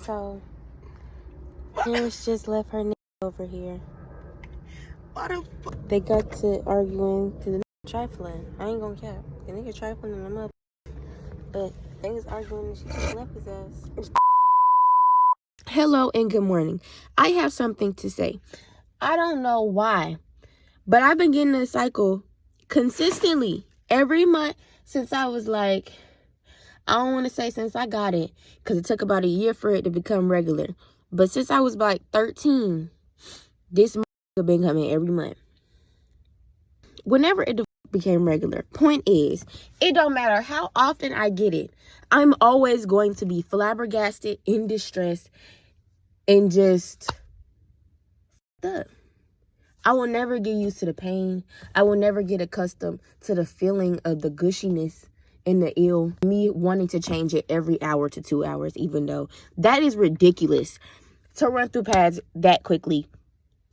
So, Terrence just left her nigga over here. Why the fuck? They got to arguing to the trifling. I ain't gonna cap. The nigga trifling and I'm up. But they was arguing and she just left his ass. Hello and good morning. I have something to say. I don't know why, but I've been getting this cycle consistently every month since I was like, I don't want to say since I got it, because it took about a year for it to become regular. But since I was like 13, this month been coming every month. Whenever it became regular, point is, it don't matter how often I get it, I'm always going to be flabbergasted, in distress, and just up. I will never get used to the pain. I will never get accustomed to the feeling of the gushiness and the ill. Me wanting to change it every hour to 2 hours, even though that is ridiculous to run through pads that quickly.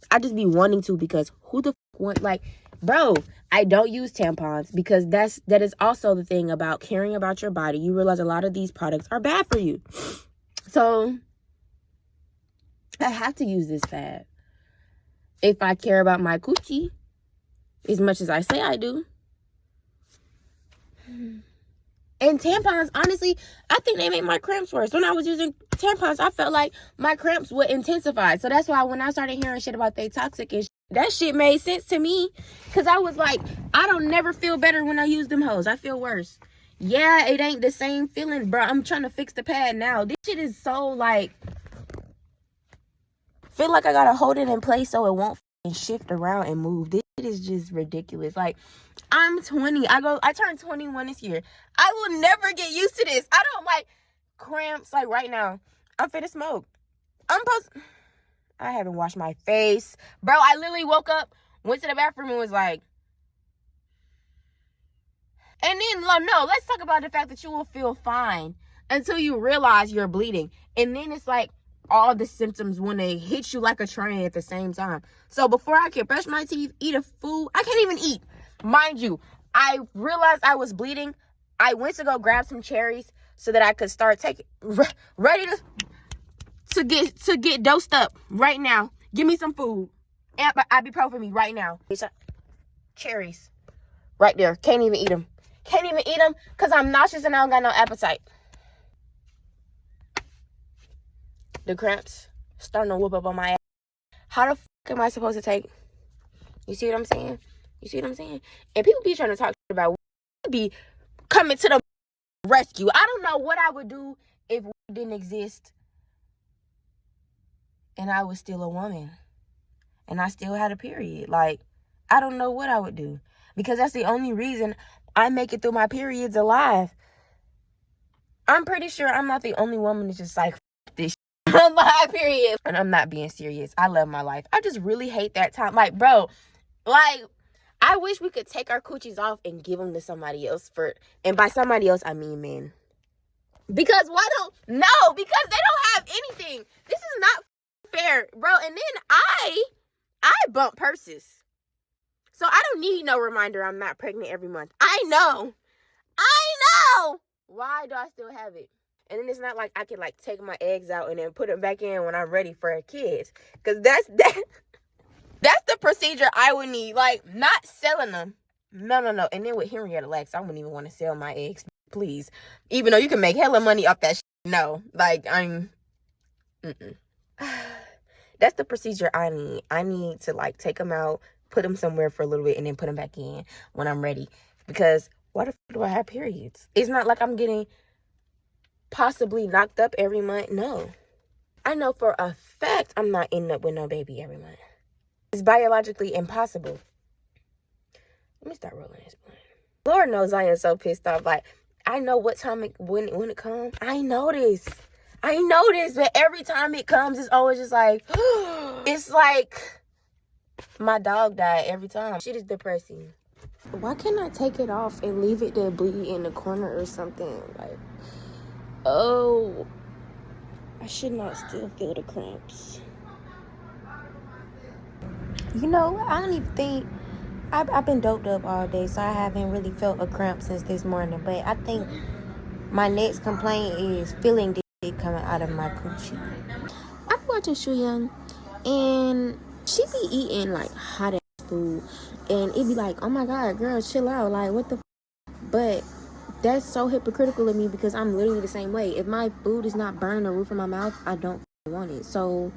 I just be wanting to, because who the fuck want, like, bro, I don't use tampons because that is also the thing about caring about your body. You realize a lot of these products are bad for you. So I have to use this pad if I care about my coochie as much as I say I do. And tampons, honestly, I think they make my cramps worse. When I was using tampons, I felt like my cramps would intensify. So that's why when I started hearing shit about they toxic and shit, that shit made sense to me. Because I was like, I don't never feel better when I use them hoes. I feel worse. Yeah, it ain't the same feeling, bro. I'm trying to fix the pad now. This shit is so, like, feel like I gotta hold it in place so it won't shift around and move. This shit is just ridiculous. Like, I'm 20. I turned 21 this year. I will never get used to this. I don't like cramps. Like right now, I'm finna smoke. I haven't washed my face. Bro, I literally woke up, went to the bathroom and was like, and then, no, let's talk about the fact that you will feel fine until you realize you're bleeding. And then it's like all the symptoms when they hit you like a train at the same time. So before I can brush my teeth, eat a food, I can't even eat. Mind you, I realized I was bleeding. I went to go grab some cherries so that I could start taking, ready to get dosed up right now. Give me some food. Ibuprofen me right now. Cherries. Right there. Can't even eat them. Can't even eat them because I'm nauseous and I don't got no appetite. The cramps starting to whoop up on my ass. How the fuck am I supposed to take? You see what I'm saying? You see what I'm saying? And people be trying to talk about be coming to the rescue. I don't know what I would do if we didn't exist and I was still a woman and I still had a period. Like, I don't know what I would do, because that's the only reason I make it through my periods alive. I'm pretty sure I'm not the only woman that's just like, this on my period. And I'm not being serious. I love my life. I just really hate that time. Like, bro, like, I wish we could take our coochies off and give them to somebody else and by somebody else, I mean men. Because because they don't have anything. This is not fair, bro. And then I bump purses. So I don't need no reminder I'm not pregnant every month. I know. Why do I still have it? And then it's not like I can like take my eggs out and then put them back in when I'm ready for kids. Because that's the procedure I would need. Like, not selling them. No. And then with Henrietta Lacks, I wouldn't even want to sell my eggs. Please. Even though you can make hella money off that shit. No. Like, that's the procedure I need. I need to, like, take them out, put them somewhere for a little bit, and then put them back in when I'm ready. Because why the fuck do I have periods? It's not like I'm getting possibly knocked up every month. No. I know for a fact I'm not ending up with no baby every month. It's biologically impossible. Let me start rolling this blunt. Lord knows I am so pissed off. Like, I know what time when it comes. I know this, but every time it comes, it's always just like, it's like my dog died every time. Shit is depressing. Why can't I take it off and leave it to bleed in the corner or something? Like, oh, I should not still feel the cramps. You know, I don't even think, I've been doped up all day, so I haven't really felt a cramp since this morning. But I think my next complaint is feeling coming out of my coochie. I'm watching Shu Young, and she be eating like hot ass food, and it be like, oh my god, girl, chill out, like what the but that's so hypocritical of me, because I'm literally the same way. If my food is not burning the roof of my mouth, I don't want it. So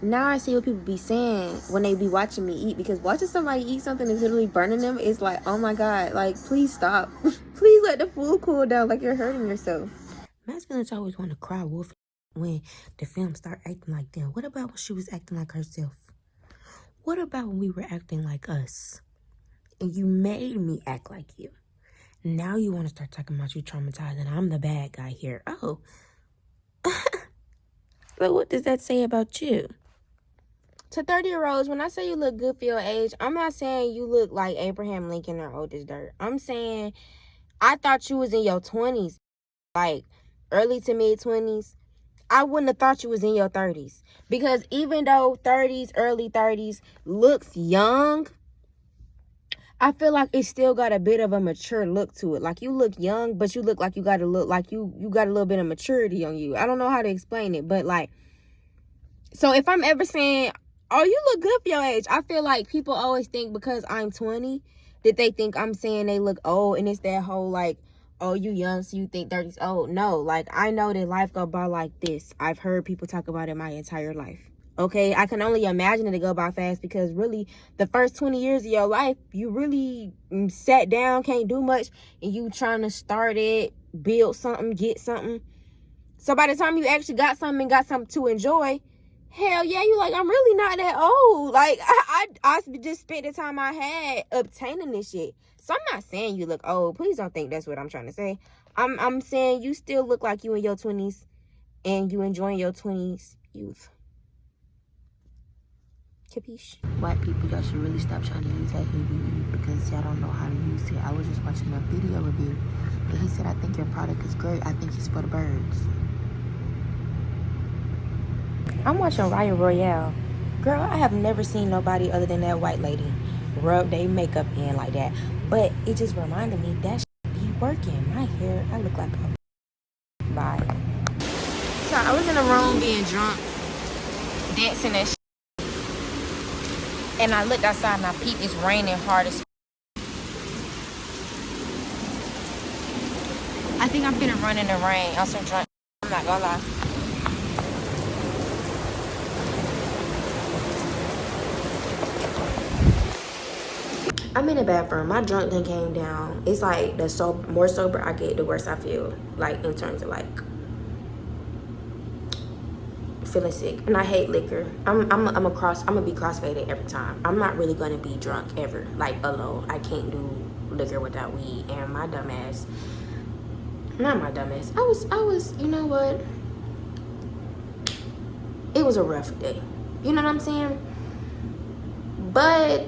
now I see what people be saying when they be watching me eat, because watching somebody eat something that's literally burning them is like, oh my god, like please stop. Please let the food cool down, like you're hurting yourself. Masculines always want to cry wolf when the film start acting like them. What about when she was acting like herself? What about when we were acting like us and you made me act like you? Now you want to start talking about you traumatized and I'm the bad guy here. Oh. But what does that say about you? To 30-year-olds, when I say you look good for your age, I'm not saying you look like Abraham Lincoln or old as dirt. I'm saying I thought you was in your 20s, like early to mid 20s. I wouldn't have thought you was in your 30s. Because even though 30s, early 30s looks young, I feel like it still got a bit of a mature look to it. Like you look young, but you look like you got to look like you got a little bit of maturity on you. I don't know how to explain it, but like, so if I'm ever saying, oh, you look good for your age, I feel like people always think because I'm 20 that they think I'm saying they look old, and it's that whole like, oh, you young, so you think 30's old. No, like I know that life go by like this. I've heard people talk about it my entire life. Okay, I can only imagine it to go by fast, because really the first 20 years of your life, you really sat down, can't do much, and you trying to start it, build something, get something. So by the time you actually got something to enjoy, hell yeah, you like, I'm really not that old. Like I just spent the time I had obtaining this shit. So I'm not saying you look old. Please don't think that's what I'm trying to say. I'm saying you still look like you in your 20s and you enjoying your 20s youth. Capiche? White people, y'all should really stop trying to use that ABE because y'all don't know how to use it. I was just watching a video review and he said, I think your product is great. I think it's for the birds. I'm watching Riot Royale. Girl, I have never seen nobody other than that white lady rub their makeup in like that. But it just reminded me that shit be working. My hair, I look like a bye. So I was in a room being drunk, dancing and shit. And I looked outside and I peeped, it's raining hard as I think I'm finna run in the rain on some drunk. I'm not gonna lie. I'm in the bathroom. My drunk thing came down. It's like the more sober I get, the worse I feel. Like in terms of like feeling sick. And I hate liquor. I'm gonna be crossfaded every time. I'm not really gonna be drunk ever, like alone. I can't do liquor without weed. And my dumbass, not my dumbass, I was, you know what? It was a rough day. You know what I'm saying? But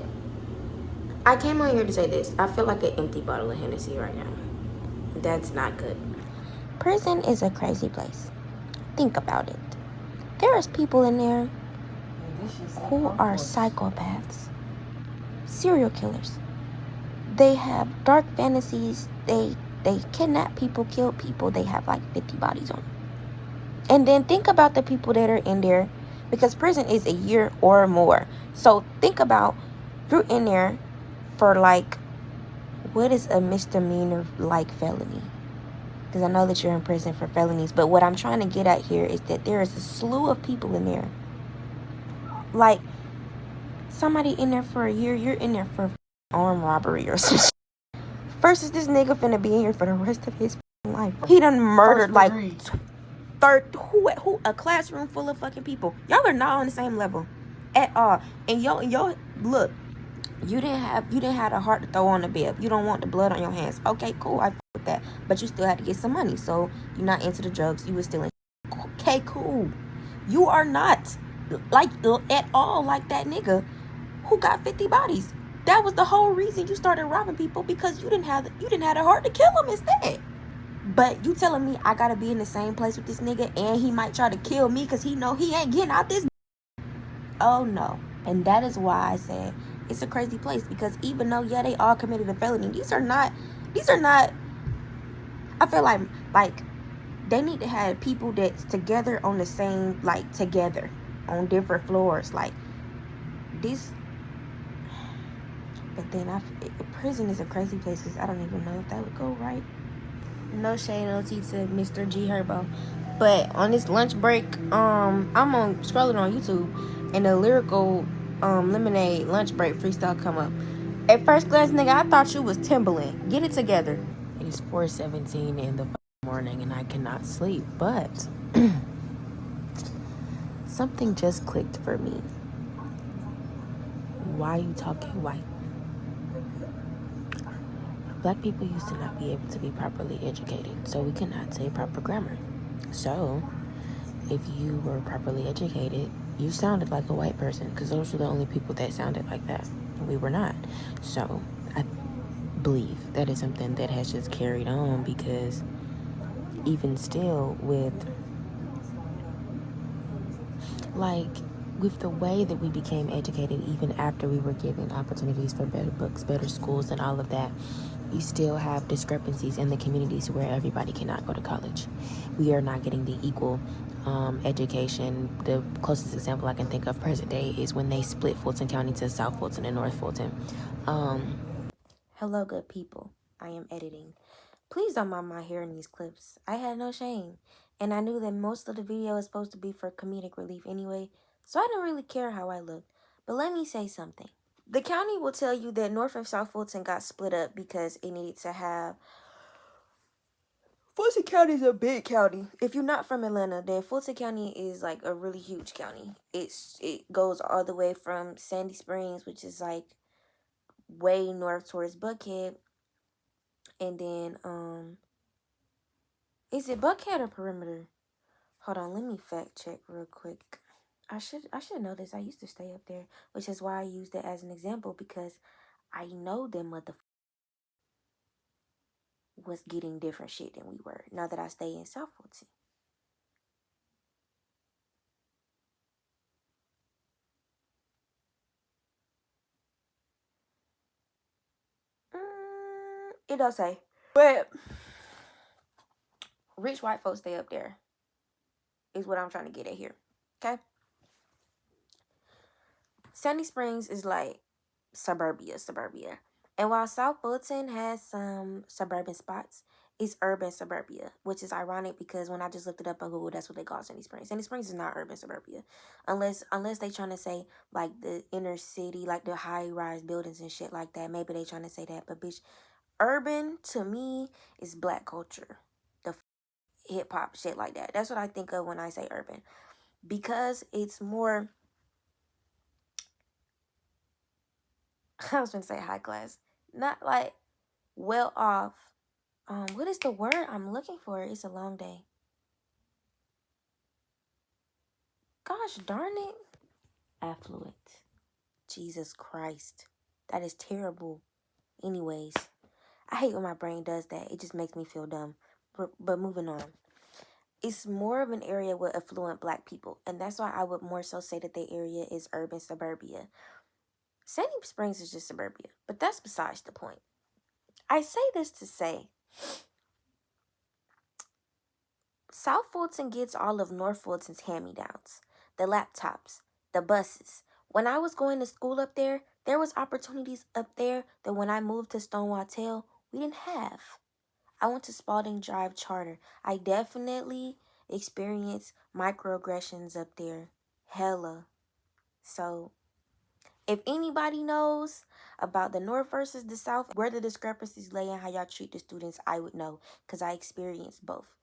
I came on here to say this. I feel like an empty bottle of Hennessy right now. That's not good. Prison is a crazy place. Think about it. There's people in there who are psychopaths, serial killers. They have dark fantasies. They kidnap people, kill people. They have like 50 bodies on them. And then think about the people that are in there, because prison is a year or more. So think about, you're in there for like, what is a misdemeanor like felony? Because I know that you're in prison for felonies. But what I'm trying to get at here is that there is a slew of people in there. Like, somebody in there for a year, you're in there for armed robbery or some shit. Versus this nigga finna be in here for the rest of his life. He done murdered like a classroom full of fucking people. Y'all are not on the same level at all. And yo, look, you didn't have the heart to throw on the bib. You don't want the blood on your hands. Okay, cool, I f with that. But you still had to get some money, so you're not into the drugs. You was still in. Okay, cool. You are not like at all like that nigga who got 50 bodies. That was the whole reason you started robbing people, because you didn't have the heart to kill them instead. But you telling me I gotta be in the same place with this nigga and he might try to kill me because he know he ain't getting out this. Oh no. And that is why I said it's a crazy place, because even though, yeah, they all committed a felony, these are not, I feel like They need to have people that's together on the same, like, together on different floors, like this. But then prison is a crazy place because I don't even know if that would go right. No shade, no tea to Mr. G Herbo. But on this lunch break, I'm on scrolling on YouTube, and the lyrical lemonade lunch break freestyle come up. At first glance, nigga, I thought you was Timberland. Get it together. It is 4:17 in the morning, and I cannot sleep. But something just clicked for me. Why you talking white? Black people used to not be able to be properly educated, so we could not say proper grammar. So, if you were properly educated, you sounded like a white person, because those were the only people that sounded like that. We were not. So, I believe that is something that has just carried on, because even still with the way that we became educated, even after we were given opportunities for better books, better schools, and all of that, you still have discrepancies in the communities where everybody cannot go to college. We are not getting the equal education. The closest example I can think of present day is when they split Fulton County to South Fulton and North Fulton. Hello, good people. I am editing. Please don't mind my hair in these clips. I had no shame. And I knew that most of the video is supposed to be for comedic relief anyway, so I didn't really care how I looked. But let me say something. The county will tell you that North and South Fulton got split up because it needed to have... Fulton County is a big county. If you're not from Atlanta, then Fulton County is like a really huge county. It goes all the way from Sandy Springs, which is like way north towards Buckhead, and then is it Buckhead or Perimeter? Hold on, let me fact check real quick. I should know this. I used to stay up there, which is why I used it as an example, because I know them was getting different shit than we were. Now that I stay in South Fulton. It does say, but rich white folks stay up there. Is what I'm trying to get at here. Okay. Sandy Springs is like suburbia. And while South Fulton has some suburban spots, it's urban suburbia, which is ironic because when I just looked it up on Google, that's what they call Sandy Springs. Sandy Springs is not urban suburbia, unless they trying to say like the inner city, like the high-rise buildings and shit like that. Maybe they trying to say that, but bitch, urban to me is black culture, the hip hop shit like that. That's what I think of when I say urban, because it's more... I was gonna say high class, not like well off. What is the word I'm looking for? It's a long day. Gosh darn it. Affluent. Jesus Christ. That is terrible. Anyways, I hate when my brain does that. It just makes me feel dumb. But moving on. It's more of an area with affluent black people. And that's why I would more so say that the area is urban suburbia. Sandy Springs is just suburbia. But that's besides the point. I say this to say... South Fulton gets all of North Fulton's hand-me-downs, the laptops, the buses. When I was going to school up there was opportunities up there that when I moved to Stonewall Tail, we didn't have. I went to Spalding Drive Charter. I definitely experienced microaggressions up there. Hella. So, if anybody knows about the North versus the South, where the discrepancies lay and how y'all treat the students, I would know, because I experienced both.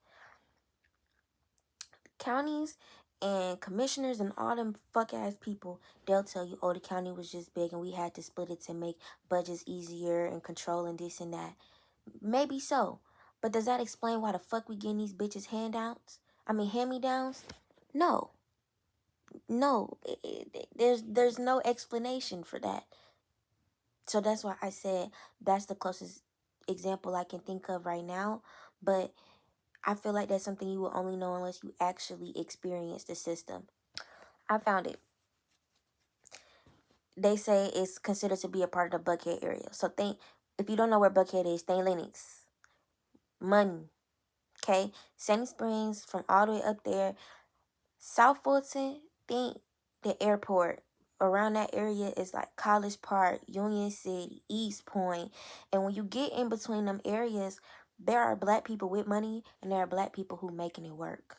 Counties and commissioners and all them fuck ass people, they'll tell you, oh, the county was just big and we had to split it to make budgets easier and controlling this and that. Maybe so, but does that explain why the fuck we getting these bitches handouts? I mean, hand-me-downs? No. There's no explanation for that. So that's why I said that's the closest example I can think of right now, but I feel like that's something you will only know unless you actually experience the system. I found it. They say it's considered to be a part of the Buckhead area. So if you don't know where Buckhead is, think Lennox. Money. Okay, Sandy Springs from all the way up there. South Fulton, think the airport. Around that area is like College Park, Union City, East Point. And when you get in between them areas, there are black people with money and there are black people who making it work.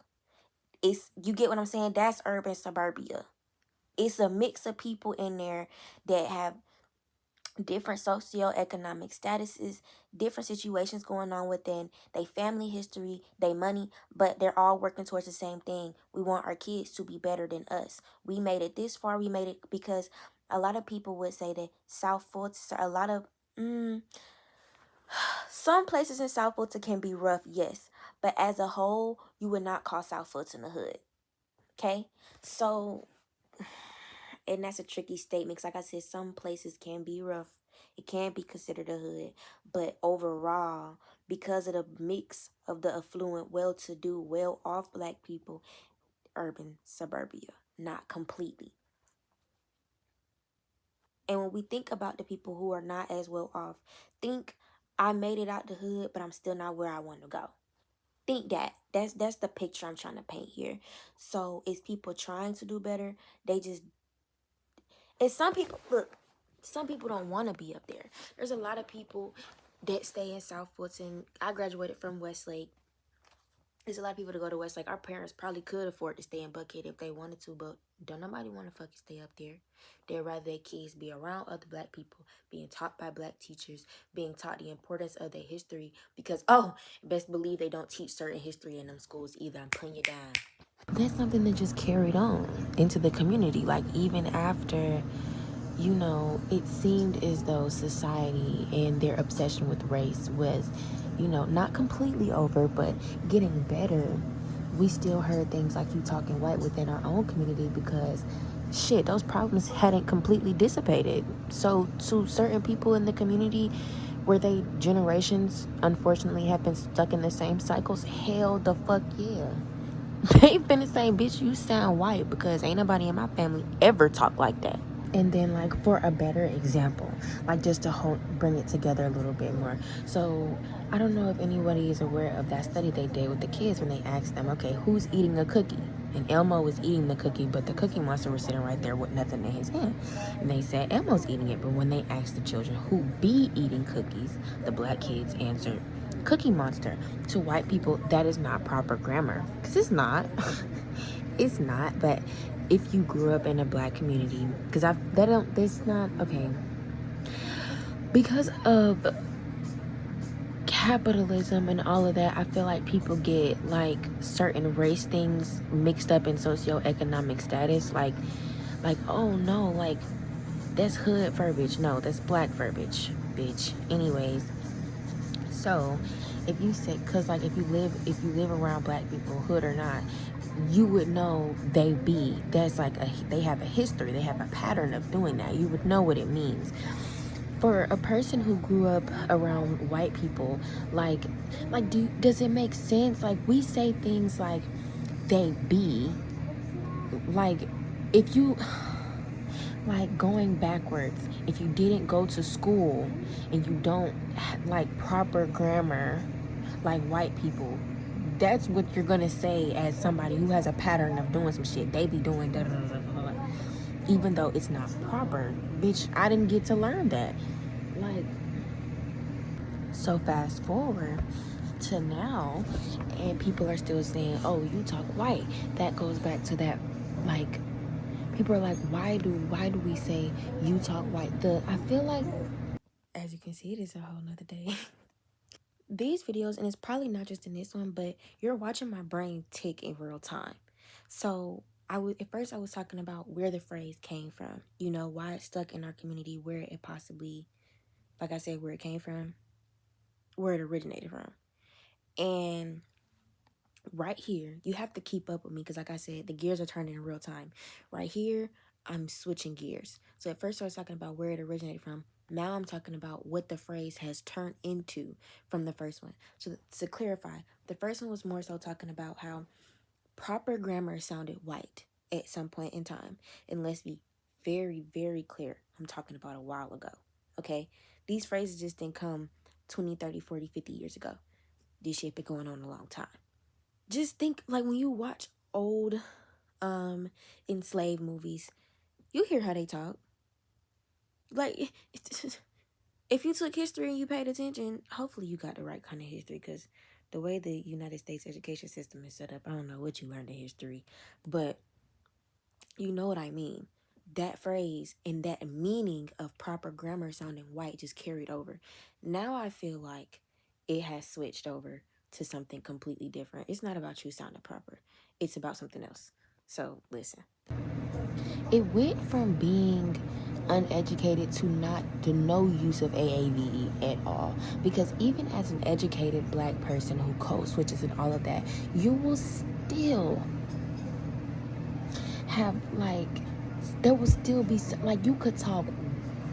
It's, you get what I'm saying? That's urban suburbia. It's a mix of people in there that have different socioeconomic statuses, different situations going on within their family history, their money, but they're all working towards the same thing. We want our kids to be better than us. We made it this far. We made it because a lot of people would say that South Fulton, a lot of some places in South Fulton can be rough, yes, but as a whole, you would not call South Fulton the hood. Okay, so, and that's a tricky statement because, like I said, some places can be rough. It can be considered a hood, but overall, because of the mix of the affluent, well-to-do, well-off black people, urban suburbia, not completely. And when we think about the people who are not as well off, think, I made it out the hood, but I'm still not where I want to go. Think that. That's the picture I'm trying to paint here. So it's people trying to do better. They just, and some people, look, some people don't want to be up there. There's a lot of people that stay in South Fulton. I graduated from Westlake. There's a lot of people that go to Westlake. Our parents probably could afford to stay in Buckhead if they wanted to, but don't nobody want to fucking stay up there. They'd rather their kids be around other black people, being taught by black teachers, being taught the importance of their history, because, oh, best believe they don't teach certain history in them schools either. I'm putting you down. That's something that just carried on into the community. Like, even after, it seemed as though society and their obsession with race was, not completely over, but getting better. We still heard things like you talking white within our own community because, shit, those problems hadn't completely dissipated. So, to certain people in the community, where they generations unfortunately have been stuck in the same cycles, hell the fuck yeah. They finna say, bitch, you sound white, because ain't nobody in my family ever talk like that. And then, like, for a better example, like, just to bring it together a little bit more. So I don't know if anybody is aware of that study they did with the kids when they asked them, okay, who's eating a cookie? And Elmo was eating the cookie, but the Cookie Monster was sitting right there with nothing in his hand. And they said Elmo's eating it. But when they asked the children who be eating cookies, the black kids answered Cookie Monster. To white people, that is not proper grammar, because it's not. It's not. But if you grew up in a black community, because that's not okay, because of capitalism and all of that, I feel like people get like certain race things mixed up in socioeconomic status, like oh no, like that's hood verbiage, no, that's black verbiage, bitch. Anyways, so if you say, because like if you live around black people, hood or not, you would know that's like they have a history, they have a pattern of doing that. You would know what it means. For a person who grew up around white people, does it make sense? Like, we say things like they be, like, if you, like, going backwards, if you didn't go to school and you don't like proper grammar like white people, that's what you're gonna say as somebody who has a pattern of doing some shit. They be doing da da da da da, even though it's not proper. Bitch, I didn't get to learn that. Like, so fast forward to now, and people are still saying, oh, you talk white. That goes back to that, like, people are like, why do we say you talk white? I feel like, as you can see, it is a whole nother day. These videos, and it's probably not just in this one, but you're watching my brain tick in real time. So at first I was talking about where the phrase came from, why it's stuck in our community, where it possibly, like I said, where it came from, where it originated from. And right here, you have to keep up with me because, like I said, the gears are turning in real time. Right here, I'm switching gears. So at first I was talking about where it originated from. Now I'm talking about what the phrase has turned into from the first one. So to clarify, the first one was more so talking about how proper grammar sounded white at some point in time. And let's be very, very clear. I'm talking about a while ago. Okay? These phrases just didn't come 20, 30, 40, 50 years ago. this shit been going on a long time. Just think, like, when you watch old enslaved movies, you hear how they talk. Like, if you took history and you paid attention, hopefully you got the right kind of history, because the way the United States education system is set up, I don't know what you learned in history, but you know what I mean. That phrase and that meaning of proper grammar sounding white just carried over. Now I feel like it has switched over to something completely different. It's not about you sounding proper. It's about something else. So listen. It went from being uneducated to no use of AAVE at all. Because even as an educated black person who code switches and all of that, you will still have, like, there will still be, like, you could talk,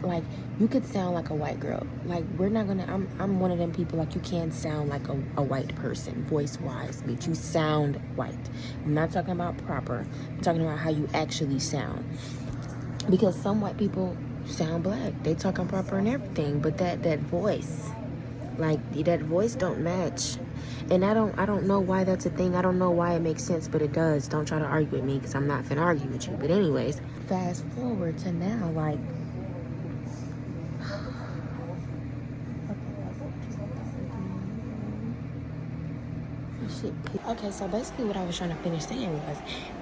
like, you could sound like a white girl. Like, we're not gonna, I'm one of them people, like, you can sound like a white person, voice-wise, bitch. You sound white. I'm not talking about proper. I'm talking about how you actually sound. Because some white people sound black. They talking proper and everything, but that voice, like, that voice don't match. And I don't know why that's a thing. I don't know why it makes sense, but it does. Don't try to argue with me, because I'm not finna argue with you. But anyways, fast forward to now, like, shit. Okay, so basically what I was trying to finish saying was,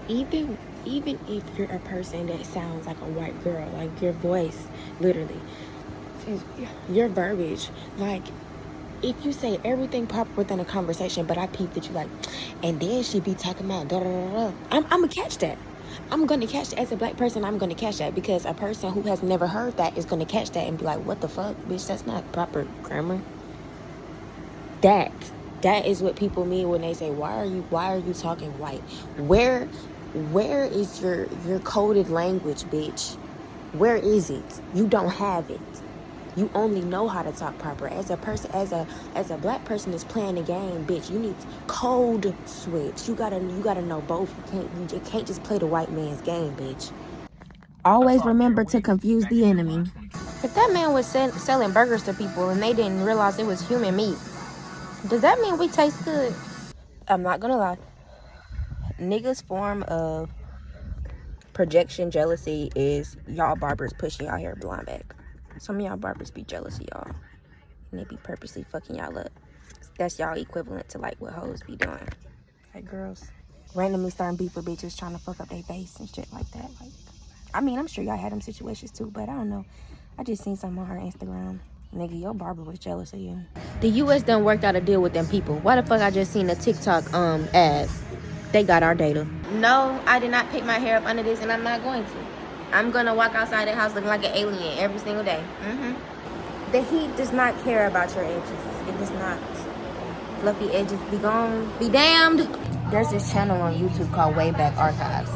even if you're a person that sounds like a white girl, like, your voice, literally, your verbiage, like, if you say everything proper within a conversation, but I peep that you like, and then she be talking about da da da da, I'm gonna catch that. I'm gonna catch that. As a black person, I'm gonna catch that, because a person who has never heard that is gonna catch that and be like, what the fuck, bitch, that's not proper grammar. That is what people mean when they say, why are you talking white? Where is your coded language, bitch? Where is it? You don't have it. You only know how to talk proper. As a person, as a black person that's playing the game, bitch, you need code switch. You gotta know both. You can't just play the white man's game, bitch. Always remember to confuse the enemy. If that man was selling burgers to people and they didn't realize it was human meat, does that mean we taste good? I'm not gonna lie. Niggas' form of projection jealousy is y'all barbers pushing y'all hair blonde back. Some of y'all barbers be jealous of y'all, and they be purposely fucking y'all up. That's y'all equivalent to, like, what hoes be doing. Like, girls randomly starting beef with bitches trying to fuck up their face and shit like that. Like, I mean, I'm sure y'all had them situations too, but I don't know. I just seen something on her Instagram. Nigga, your barber was jealous of you. The U.S. done worked out a deal with them people. Why the fuck I just seen a TikTok ad? They got our data. No, I did not pick my hair up under this, and I'm not going to. I'm gonna walk outside the house looking like an alien every single day. The heat does not care about your edges. It does not. Fluffy edges be gone. Be damned. There's this channel on YouTube called Wayback Archives,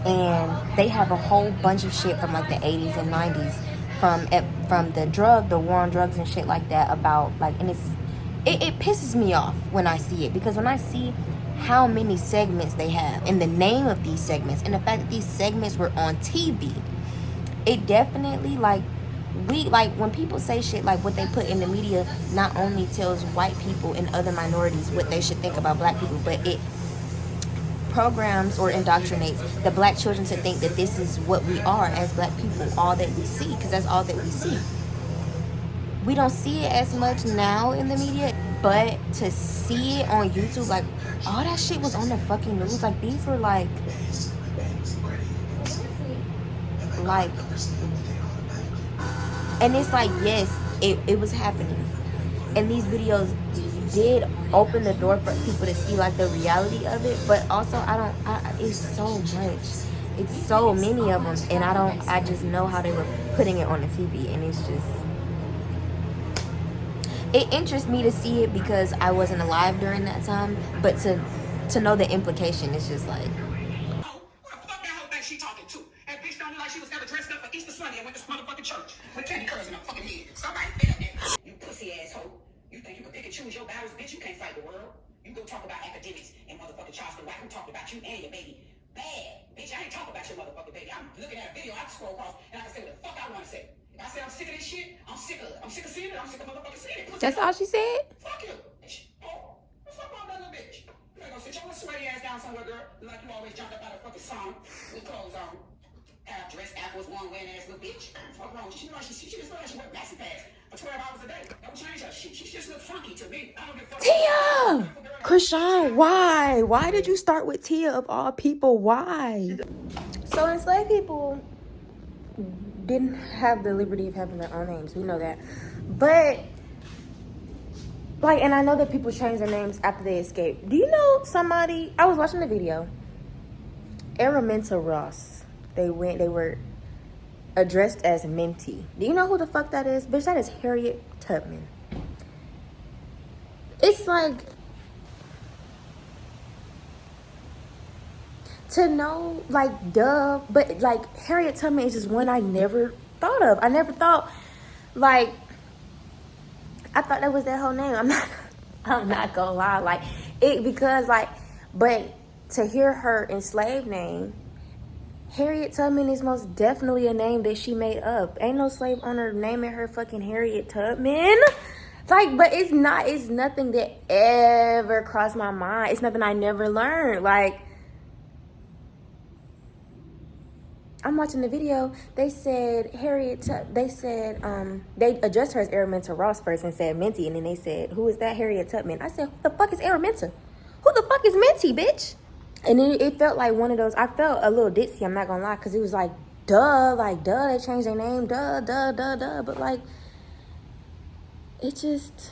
and they have a whole bunch of shit from, like, the 80s and 90s, from the war on drugs and shit like that, about, like, and it pisses me off when I see it, because when I see how many segments they have and the name of these segments and the fact that these segments were on TV, it definitely, like, when people say shit like what they put in the media not only tells white people and other minorities what they should think about black people, but it programs or indoctrinates the black children to think that this is what we are as black people, all that we see, because that's all that we see. We don't see it as much now in the media, but to see it on YouTube, like, all that shit was on the fucking news. Like, these were like, and it's like, yes, it was happening. And these videos did open the door for people to see, like, the reality of it, but also it's so much. It's so many of them, and I just know how they were putting it on the TV, and it's just, it interests me to see it because I wasn't alive during that time, but to know the implication, it's just like, She talking to, and bitch don't look like she was ever dressed up for Easter Sunday and went to motherfucking church with candy curls in her fucking head. Somebody fed up that. You pussy asshole. You think you can pick and choose your battles, bitch? You can't fight the world. You go talk about academics and motherfucking Charleston White who talked about you and your baby. Bad. Bitch, I ain't talking about your motherfucking baby. I'm looking at a video, I can scroll across, and I can say what the fuck I want to say. If I say I'm sick of this shit, I'm sick of it. I'm sick of seeing it. I'm sick of motherfucking seeing it. that's all she said? Fuck you, bitch. Oh. Sit your sweaty ass down somewhere, girl. Like you always jumped up out of fucking song with clothes on. Half dressed, apples, one wearing ass little bitch. What's wrong? She just look like she worked maxi pads for 12 hours a day. That would change her. She just look funky to me. I don't give a fuck. Tia! Krishan, why? Why did you start with Tia of all people? Why? So enslaved people didn't have the liberty of having their own names. We know that. But, like, and I know that people change their names after they escape. Do you know somebody? I was watching the video. Araminta Ross. They were addressed as Minty. Do you know who the fuck that is? Bitch, that is Harriet Tubman. It's like, to know, like, duh, but like Harriet Tubman is just one I never thought of. I never thought, like, I thought that was their whole name. I'm not gonna lie, like, it, because, like, but to hear her enslaved name, Harriet Tubman is most definitely a name that she made up. Ain't no slave owner naming her fucking Harriet Tubman. Like, but it's nothing that ever crossed my mind. It's nothing I never learned. Like, I'm watching the video. They said they addressed her as Araminta Ross first and said Minty, and then they said, who is that Harriet Tubman? I said, who the fuck is Araminta? Who the fuck is Minty, bitch? And then it felt like one of those, I felt a little ditzy, I'm not gonna lie, because it was like, duh, they changed their name, duh. But like, it just,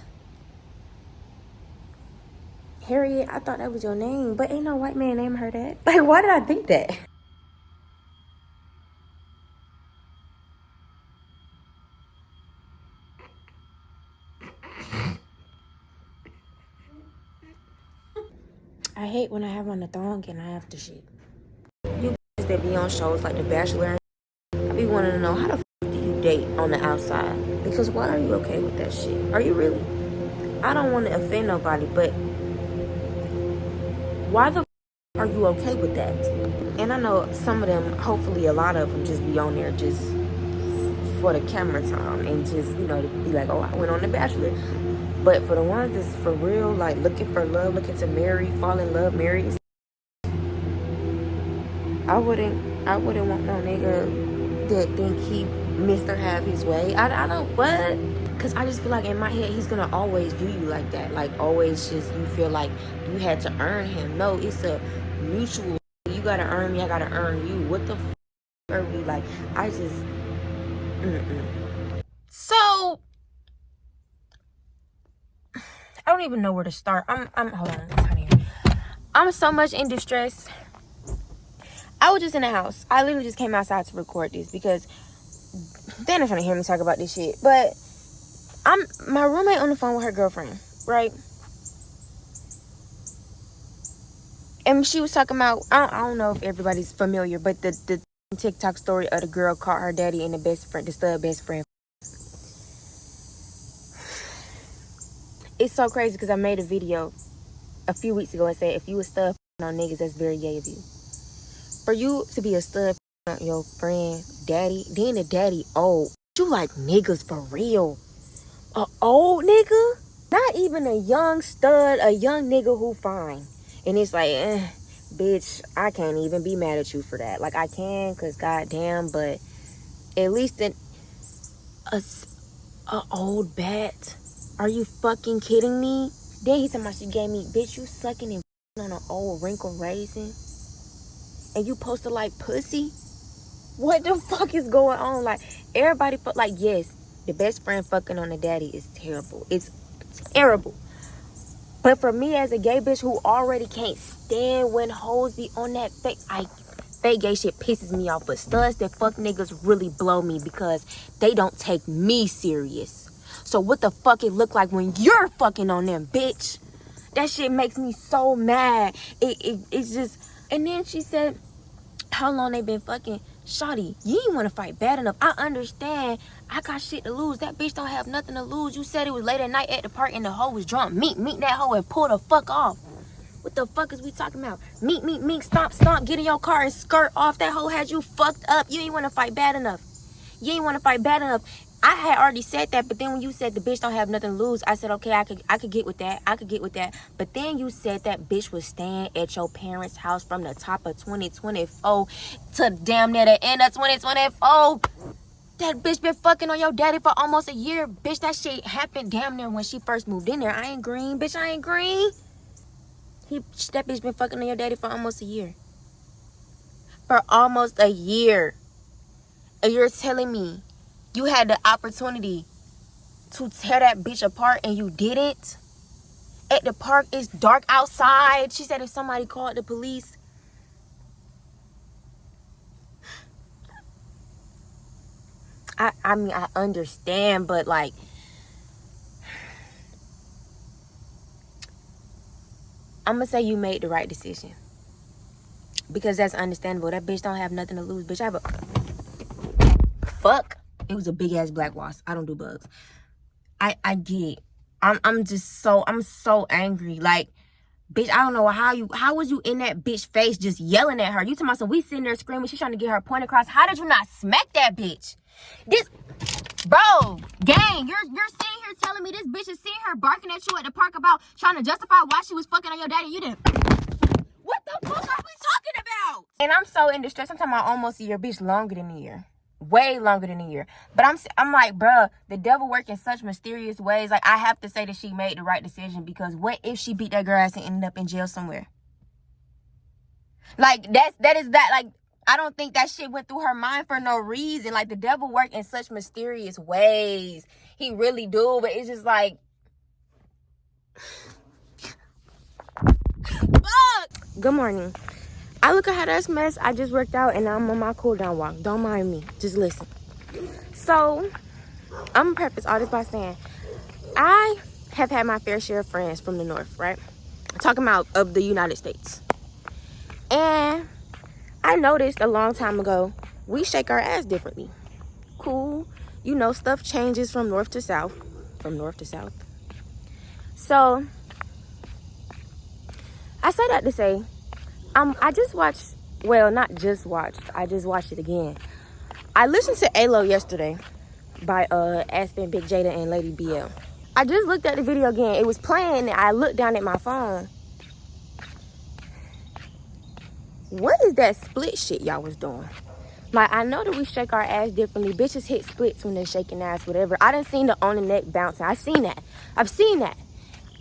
Harriet, I thought that was your name, but ain't no white man named her that. Like, why did I think that? I hate when I have on the thong and I have to shit. You bitches that be on shows like The Bachelor, I be wanting to know, how the fuck do you date on the outside? Because why are you okay with that shit? Are you really? I don't want to offend nobody, but why the fuck are you okay with that? And I know some of them, hopefully a lot of them, just be on there just for the camera time and just, you know, to be like, oh, I went on The Bachelor. But for the ones that's for real, like looking for love, looking to marry, fall in love, marry, I wouldn't want no nigga that think he Mr. Have his way. I don't, what? Because I just feel like in my head, he's gonna always view you like that. Like, always just, you feel like you had to earn him. No, it's a mutual, you gotta earn me, I gotta earn you. What the fuck are we, like, I just, So, I don't even know where to start. hold on, honey. I'm so much in distress. I was just in the house. I literally just came outside to record this because they're not trying to hear me talk about this shit. But my roommate on the phone with her girlfriend, right? And she was talking about, I don't know if everybody's familiar, but the TikTok story of the girl caught her daddy and the stud best friend. It's so crazy because I made a video a few weeks ago and said, if you a stud on niggas, that's very gay of you. For you to be a stud on your friend, daddy, then the daddy old. You like niggas for real. A old nigga? Not even a young stud, a young nigga who fine. And it's like, bitch, I can't even be mad at you for that. Like, I can, because goddamn, but at least a old bat. Are you fucking kidding me? Then he told me she gave me, bitch, you sucking and on an old wrinkle raisin. And you supposed to like pussy? What the fuck is going on? Like, everybody, like, yes, the best friend fucking on the daddy is terrible. It's terrible. But for me as a gay bitch who already can't stand when hoes be on that fake gay shit pisses me off. But studs that fuck niggas really blow me because they don't take me serious. So what the fuck it look like when you're fucking on them, bitch? That shit makes me so mad. It's just... And then she said, how long they been fucking? Shawty, you ain't want to fight bad enough. I understand. I got shit to lose. That bitch don't have nothing to lose. You said it was late at night at the park and the hoe was drunk. Meet that hoe and pull the fuck off. What the fuck is we talking about? Meet, stomp, get in your car and skirt off. That hoe had you fucked up. You ain't want to fight bad enough. You ain't want to fight bad enough. I had already said that, but then when you said the bitch don't have nothing to lose, I said, okay, I could get with that. I could get with that. But then you said that bitch was staying at your parents' house from the top of 2024 to damn near the end of 2024. That bitch been fucking on your daddy for almost a year. Bitch, that shit happened damn near when she first moved in there. I ain't green. Bitch, I ain't green. That bitch been fucking on your daddy for almost a year. For almost a year. And you're telling me you had the opportunity to tear that bitch apart and you didn't? At the park, it's dark outside. She said if somebody called the police. I mean, I understand, but like, I'm gonna say you made the right decision. Because that's understandable. That bitch don't have nothing to lose. Bitch, I have a... Fuck. It was a big ass black wasp. I don't do bugs. I get it. I'm so angry. Like, bitch, I don't know how was you in that bitch face just yelling at her? You talking about some we sitting there screaming, she's trying to get her point across. How did you not smack that bitch? This bro, gang, you're sitting here telling me this bitch is seeing her barking at you at the park about trying to justify why she was fucking on your daddy. You didn't. What the fuck are we talking about? And I'm so in distress. I'm talking about almost a year, bitch, longer than a year. Way longer than a year. But I'm like, bruh, the devil works in such mysterious ways. Like, I have to say that she made the right decision, because what if she beat that girl ass and ended up in jail somewhere? Like, like, I don't think that shit went through her mind for no reason. Like, the devil works in such mysterious ways. He really do. But it's just like, fuck. Good morning. I look a hot ass mess. I just worked out and I'm on my cool down walk. Don't mind me. Just listen. So, I'm gonna preface all this by saying I have had my fair share of friends from the north, right? Talking about of the United States. And I noticed a long time ago, we shake our ass differently. Cool. You know, stuff changes from north to south. From north to south. So, I say that to say, I just watched, well, not just watched, I just watched it again. I listened to ALO yesterday by Aspen, Big Jada, and Lady BL. I just looked at the video again. It was playing, and I looked down at my phone. What is that split shit y'all was doing? Like, I know that we shake our ass differently. Bitches hit splits when they're shaking ass, whatever. I done seen the on the neck bouncing. I've seen that.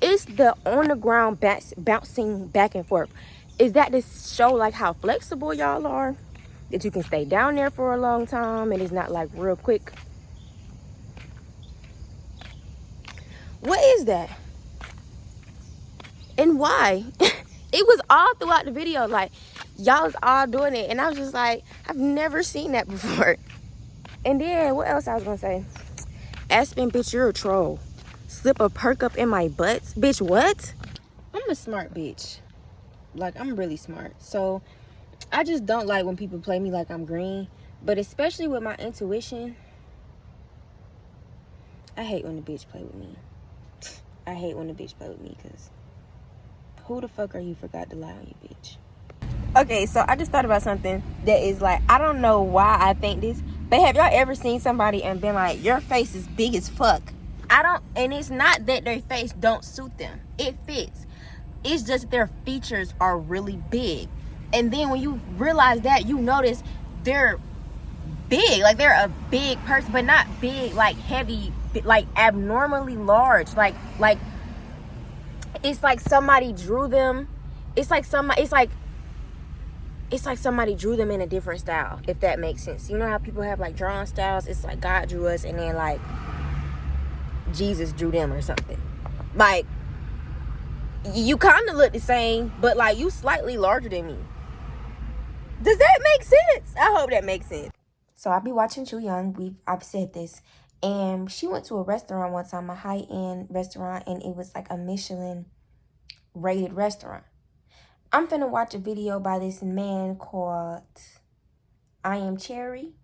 It's the on the ground bouncing back and forth. Is that to show like how flexible y'all are? That you can stay down there for a long time and it's not like real quick? What is that? And why? It was all throughout the video. Like, y'all was all doing it. And I was just like, I've never seen that before. And then, what else I was going to say? Aspen, bitch, you're a troll. Slip a perk up in my butt. Bitch, what? I'm a smart bitch. Like, I'm really smart. So, I just don't like when people play me like I'm green. But especially with my intuition, I hate when the bitch play with me. I hate when the bitch play with me, because who the fuck are you forgot to lie on you, bitch? Okay, so I just thought about something that is like, I don't know why I think this, but have y'all ever seen somebody and been like, your face is big as fuck? And it's not that their face don't suit them. It fits. It's just their features are really big. And then when you realize that, you notice they're big. Like, they're a big person, but not big, like heavy, like abnormally large. Like it's like somebody drew them. It's like somebody drew them in a different style, if that makes sense. You know how people have like drawing styles? It's like God drew us and then like Jesus drew them or something. Like, you kind of look the same, but like you slightly larger than me. Does that make sense? I hope that makes sense. So I be watching Chu Young. I've said this. And she went to a restaurant one time, a high-end restaurant, and it was like a Michelin rated restaurant. I'm finna watch a video by this man called I Am Cherry.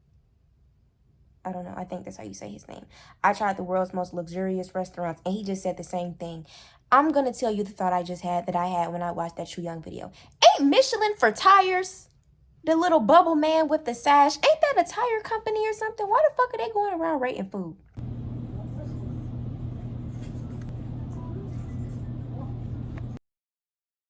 I don't know. I think that's how you say his name. I tried the world's most luxurious restaurants, and he just said the same thing. I'm gonna tell you the thought I had when I watched that Chu Young video. Ain't Michelin for tires? The little bubble man with the sash. Ain't that a tire company or something? Why the fuck are they going around rating food?